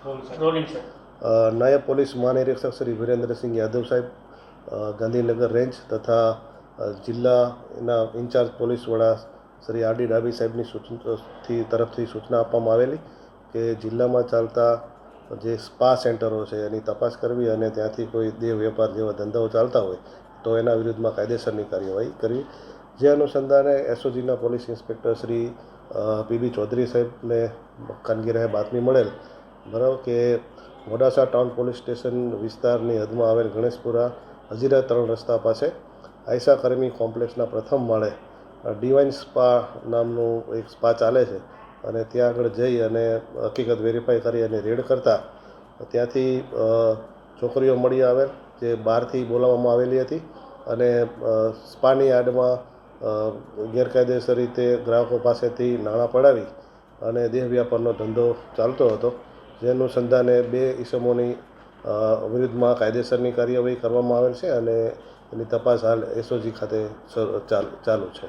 Rolling sir. નાયબ police મહાનિરીક્ષક Shri Virendrasinh Yadav સાહેબ, Gandhinagar range તથા જિલ્લાના ઇન્ચાર્જ પોલીસ વડા શ્રી આર ડી ડાભી સાહેબની તરફથી સૂચના આપવામાં આવેલી કે જિલ્લામાં ચાલતા જે સ્પા સેન્ટરો છે એની તપાસ કરવી અને ત્યાંથી કોઈ દેહ વેપાર જેવા ધંધાઓ ચાલતા હોય તો એના વિરુદ્ધમાં કાયદેસરની કાર્યવાહી કરવી. જે અનુસંધાને એસઓજીના police inspector Shri PB Chaudhary સાહેબને કાનગીરાએ બાતમી મળેલ બરાબર કે મોડાસા ટાઉન પોલીસ સ્ટેશન વિસ્તારની હદમાં આવેલ ગણેશપુરા હજીરા 3 રસ્તા પાસે આયશા કરમી કોમ્પ્લેક્સના પ્રથમ માળે ડિવાઇન સ્પા નામનું એક સ્પા ચાલે છે અને ત્યાં આગળ જઈ અને હકીકત વેરીફાઈ કરી અને રેડ કરતાં ત્યાંથી છોકરીઓ મળી આવેલ જે બહારથી બોલાવવામાં આવેલી હતી અને સ્પાની યાર્ડમાં ગેરકાયદેસર રીતે ગ્રાહકો પાસેથી નાણાં પડાવી અને દેહ વ્યાપારનો ધંધો ચાલતો હતો. જે અનુસંધાને 2 ઈસમોની વિરુદ્ધમાં કાયદેસરની કાર્યવાહી કરવામાં આવેલ છે અને એની તપાસ હાલ એસઓજી ખાતે ચાલુ છે.